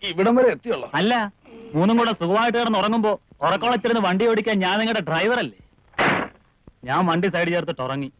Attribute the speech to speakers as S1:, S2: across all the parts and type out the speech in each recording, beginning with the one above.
S1: ഇവിടം വരെ എത്തിയുള്ളൂ.
S2: അല്ല, മൂന്നും കൂടെ സുഖമായിട്ട് കിടന്ന് ഉറങ്ങുമ്പോ ഉറക്കോളച്ചിരുന്ന് വണ്ടി ഓടിക്കാൻ ഞാൻ നിങ്ങളുടെ ഡ്രൈവറല്ലേ? ഞാൻ വണ്ടി സൈഡ് ചേർത്തിട്ട് ഉറങ്ങി.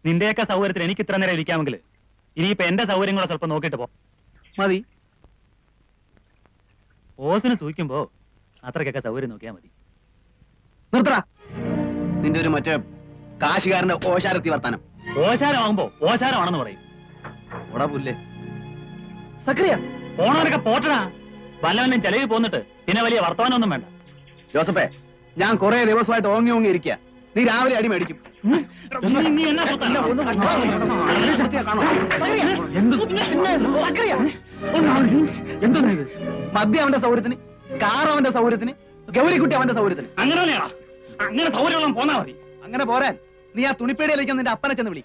S2: നിന്റെയൊക്കെ സൗകര്യത്തിന് എനിക്ക് ഇത്ര നേരം ഇരിക്കാമെങ്കിൽ ഇനിയിപ്പോ എന്റെ സൗകര്യങ്ങളെ സ്വല്പം നോക്കിട്ട് പോ.
S1: മതി.
S2: ഓസിന് സൂഹിക്കുമ്പോ അത്രക്കൊക്കെ സൗകര്യം നോക്കിയാ മതി.
S1: നിർത്തറ നിന്റെ ഒരു മറ്റേ കാശുകാരന്റെ ഓശാരത്തി വർത്താനം.
S2: ഓശാരമാകുമ്പോ ഓശാരമാണെന്ന് പറയും.
S1: ഓടാ പുല്ലേ സക്രിയ.
S2: പോണവരൊക്കെ പോട്ടടാ. വല്ലവനും ചെലവിൽ പോന്നിട്ട് പിന്നെ വലിയ വർത്തമാനമൊന്നും വേണ്ട.
S1: ജോസഫേ, ഞാൻ കുറെ ദിവസമായിട്ട് ഓങ്ങി ഓങ്ങി ഇരിക്കുക. നീ രാവിലെ അടി മേടിക്കും. മദ്യം അവന്റെ സൗകര്യത്തിന്, കാർ അവന്റെ സൗകര്യത്തിന്, ഗൗരിക്കുട്ടി അവന്റെ സൗകര്യത്തിന്.
S2: അങ്ങനെ സൗകര്യം പോന്നാ മതി.
S1: അങ്ങനെ പോരാൻ നീ ആ തുണിപ്പേടിയിലേക്ക് നിന്റെ അപ്പനെ ചെന്ന് വിളി.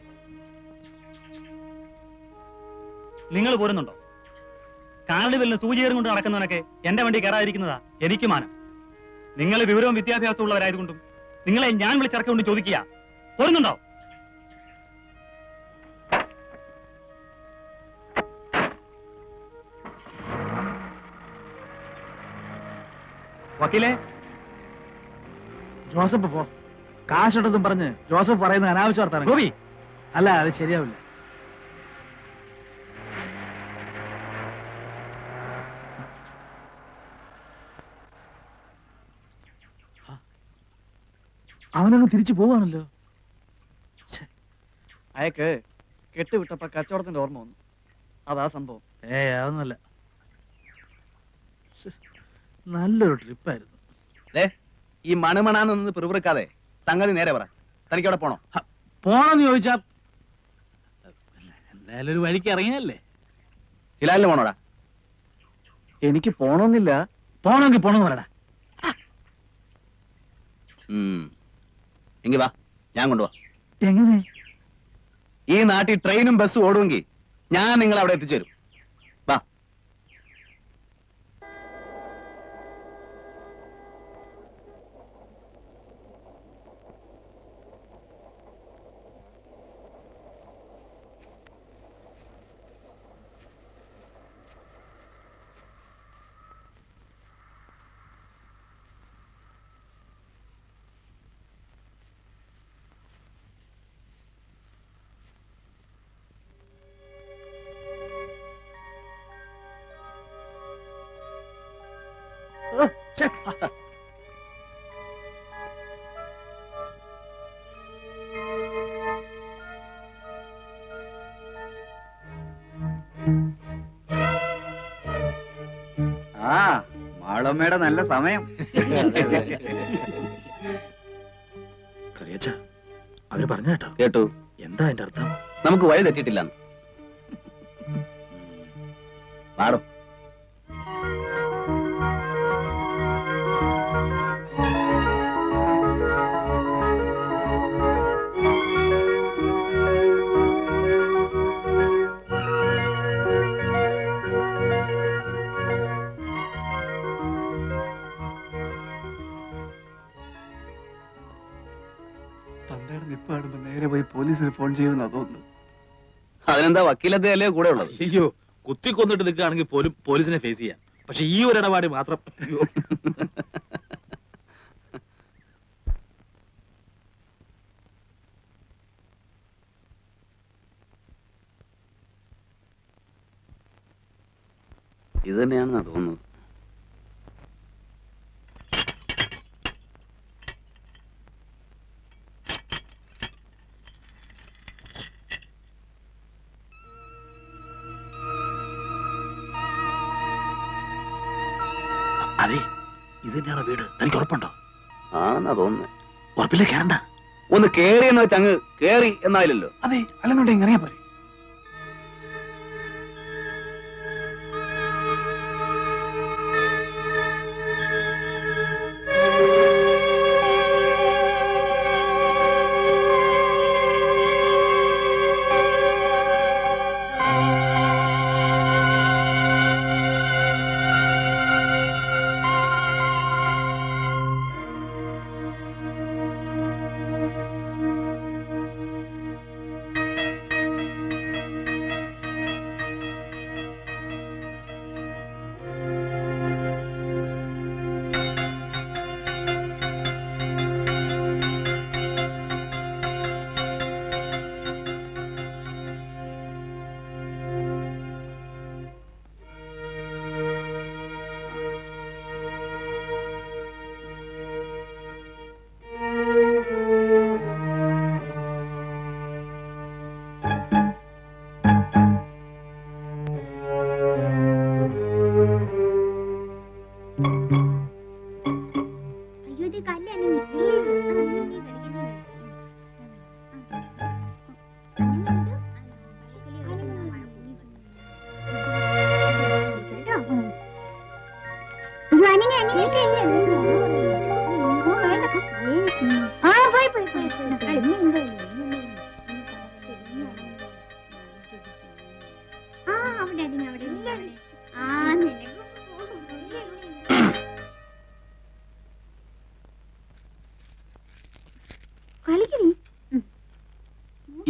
S2: നിങ്ങൾ പോരുന്നുണ്ടോ? കാർഡിവലിന് സൂചിയേറും കൊണ്ട് നടക്കുന്നവനൊക്കെ എന്റെ വണ്ടി കയറാതിരിക്കുന്നതാ എനിക്ക് മാനം. നിങ്ങൾ വിവരവും വിദ്യാഭ്യാസവും ഉള്ളവരായതുകൊണ്ടും നിങ്ങളെ ഞാൻ വിളിച്ചിറക്കൊണ്ട് ചോദിക്കുക, പോരുന്നുണ്ടോ? വക്കീലേ,
S3: ജോസഫ് പോ. കാശുണ്ടെന്നും പറഞ്ഞ് ജോസഫ് പറയുന്ന അനാവശ്യ വർത്താനം.
S2: ഗോപി,
S3: അല്ല, അത് ശരിയാവില്ല. അവനങ്ങ് തിരിച്ചു പോവാണല്ലോ.
S1: അയക്ക് കെട്ടുവിട്ടപ്പോ കച്ചവടത്തിന്റെ ഓർമ്മ വന്നു. അതാ സംഭവം.
S3: അതൊന്നുമല്ല. നല്ലൊരു ട്രിപ്പായിരുന്നു.
S1: ഈ മണമണാന്ന് പിറുപിറുക്കാതെ സംഗതി നേരെ പറ. തനിക്ക് അവിടെ പോണോ?
S3: പോണെന്ന് ചോദിച്ചാ എന്തായാലും ഒരു വഴിക്ക് ഇറങ്ങിയല്ലേ.
S1: ഹിലാലിന് പോണോടാ? എനിക്ക് പോണോന്നില്ല.
S3: പോണമെങ്കിൽ പോണെന്ന് പറയടാ.
S1: എങ്കി വാ, ഞാൻ കൊണ്ടുപോവാ.
S3: എങ്ങനെ?
S1: ഈ നാട്ടിൽ ട്രെയിനും ബസ്സും ഓടുമെങ്കിൽ ഞാൻ നിങ്ങളെ അവിടെ എത്തിച്ചേരും. വാ. മാളമ്മയുടെ നല്ല സമയം.
S3: കറിയച്ച, അവര് പറഞ്ഞ കേട്ടോ?
S1: കേട്ടു.
S3: എന്താ അതിന്റെ അർത്ഥം?
S1: നമുക്ക് വഴി തെറ്റിയിട്ടില്ല. പാടും.
S4: തന്തയുടെ നിപ്പ് കാണുമ്പോ നേരെ പോയി പോലീസിന് ഫോൺ ചെയ്യുമെന്നാ തോന്നുന്നു.
S1: അതിനെന്താ വക്കീലത്തെ കൂടെ ഉള്ളത്?
S3: അയ്യോ, കുത്തിക്കൊന്നിട്ട് നിൽക്കുകയാണെങ്കിൽ പോലും പോലീസിനെ ഫേസ് ചെയ്യാം. പക്ഷെ ഈ ഒരു ഇടപാട് മാത്രം അയ്യോ.
S1: ഇത് തന്നെയാണെന്നാ തോന്നുന്നത്.
S3: അതെ, ഇത് തന്നെയാണോ വീട്? തനിക്ക് ഉറപ്പുണ്ടോ?
S1: ആണെന്നാ തോന്നുന്നത്.
S3: ഉറപ്പില്ല, കയറണ്ട.
S1: ഒന്ന് കേറി എന്ന് വെച്ച് അങ്ങ് കേറി എന്നായില്ലല്ലോ.
S4: അതെ, അല്ലെന്നുണ്ടെങ്കിൽ ഇങ്ങനെയാ പോലെ.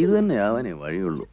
S1: ഇത് തന്നെയാവാനേ വഴിയുള്ളൂ.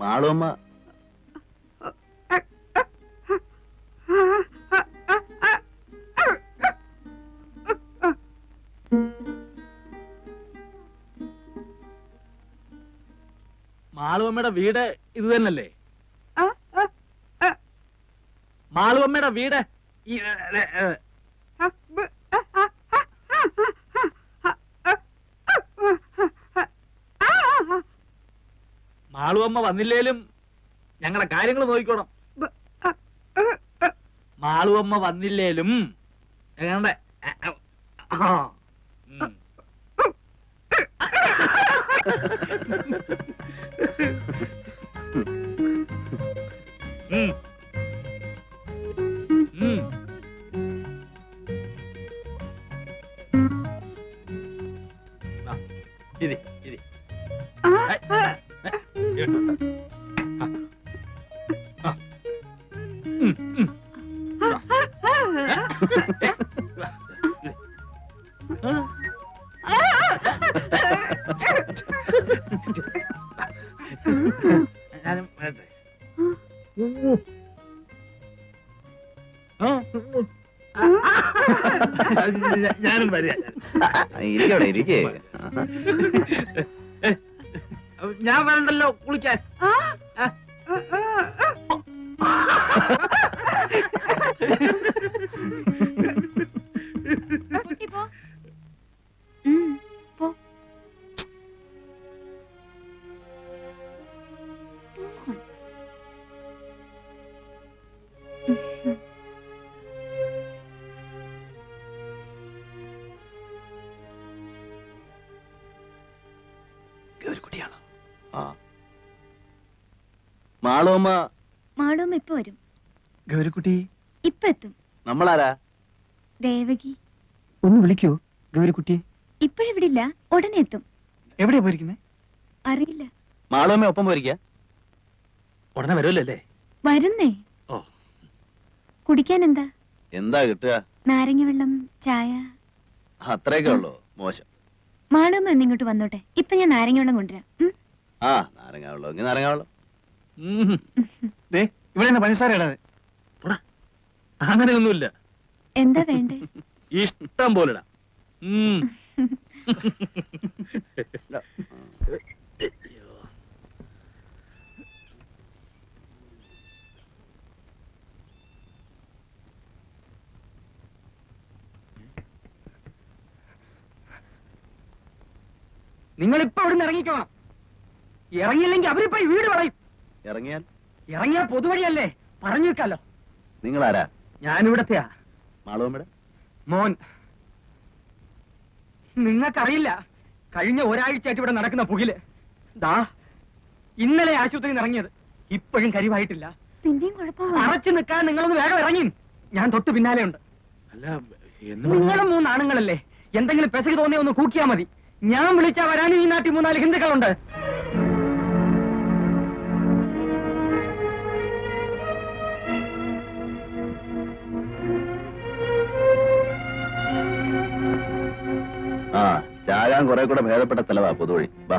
S1: മാളുമ്മ
S3: മാളുവമ്മയുടെ വീട് ഇത് തന്നല്ലേ? മാളുവമ്മയുടെ വീട് മാളുവമ്മ വന്നില്ലേലും ഞങ്ങളുടെ കാര്യങ്ങൾ നോക്കിക്കോണം. മാളുവമ്മ വന്നില്ലേലും ഞങ്ങളുടെ ഇരി ഇരി ഞാനും വരട്ടെ. ഞാനും വരിക.
S1: ഇരിക്കവിടെ ഇരിക്കേ.
S3: ഞാൻ വരണ്ടല്ലോ കുളിക്കാൻ.
S1: ഗൗരിക്കുട്ടിയാണ്. മാളുവമ്മ
S5: മാളുവമ്മ ഇപ്പൊ വരും.
S4: ഗൗരിക്കുട്ടി
S5: ഇപ്പൊ എത്തും.
S1: നമ്മളാരാ?
S5: ദേവകി.
S4: ഒന്ന് വിളിക്കോ ഗൗരിക്കുട്ടി?
S5: ഇപ്പോഴിവിടില്ല, ഉടനെ എത്തും.
S4: എവിടെയാ പോയിരിക്കുന്നേ?
S5: അറിയില്ല.
S1: മാളുവമ്മ ഒപ്പം പോയിരിക്ക?
S3: ഉടനെ വരുമല്ലേ?
S5: വരുന്നേ.
S3: ഓ,
S5: കുടിക്കാൻ എന്താ?
S1: എന്താ കിട്ടുക?
S5: നാരങ്ങ വെള്ളം, ചായ.
S1: അത്രയൊക്കെ ഉള്ളൂ? മോശം.
S5: മാളുവമ്മ എന്നിങ്ങോട്ട് വന്നോട്ടെ. ഇപ്പൊ ഞാൻ നാരങ്ങ വെള്ളം കൊണ്ടുവരാം.
S1: ആ, നാരങ്ങ വെള്ളം എങ്കിൽ നാരങ്ങ വെള്ളം.
S4: ദേ ഇവിടെ പഞ്ചസാര ഇടാതെ.
S3: അങ്ങനെയൊന്നുമില്ല.
S5: എന്താ വേണ്ടേ?
S3: ഇഷ്ടം പോലെ ഇടാം.
S6: നിങ്ങളിപ്പോ അവിടെ നിന്ന് ഇറങ്ങിക്കോണം. ഇറങ്ങിയില്ലെങ്കിൽ അവരിപ്പോ ഈ വീട് വളയും.
S1: ഇറങ്ങിയാൽ?
S6: ഇറങ്ങിയാൽ പൊതുവഴിയല്ലേ, പറഞ്ഞു വെക്കാലോ.
S1: നിങ്ങളാരാ?
S6: ഞാനിവിടത്തെയാ.
S1: മാളുവമ്മയുടെ
S6: മോൻ. നിങ്ങൾക്കറിയില്ല, കഴിഞ്ഞ ഒരാഴ്ചയായിട്ട് ഇവിടെ നടക്കുന്ന പുകില്. ദാ ഇന്നലെ ആശുപത്രിയിൽ നിന്ന് ഇറങ്ങിയത്, ഇപ്പോഴും കരിവായിട്ടില്ല.
S5: പിന്നെയും കുഴപ്പമില്ല.
S6: അറച്ചു നിൽക്കാൻ നിങ്ങളൊന്ന് വേഗം ഇറങ്ങി. ഞാൻ തൊട്ട് പിന്നാലെ ഉണ്ട്.
S3: അല്ല,
S6: നിങ്ങളും 3 ആണുങ്ങളല്ലേ, എന്തെങ്കിലും പെശക് തോന്നിയ ഒന്ന് കൂക്കിയാ മതി. ഞാൻ വിളിച്ചാ വരാനും ഈ നാട്ടിൽ 3-4 ഹിന്ദുക്കളുണ്ട്.
S1: ആ, ചാകാൻ കുറെ കൂടെ ഭേദപ്പെട്ട സ്ഥലവാ പൊതുവഴി. വാ.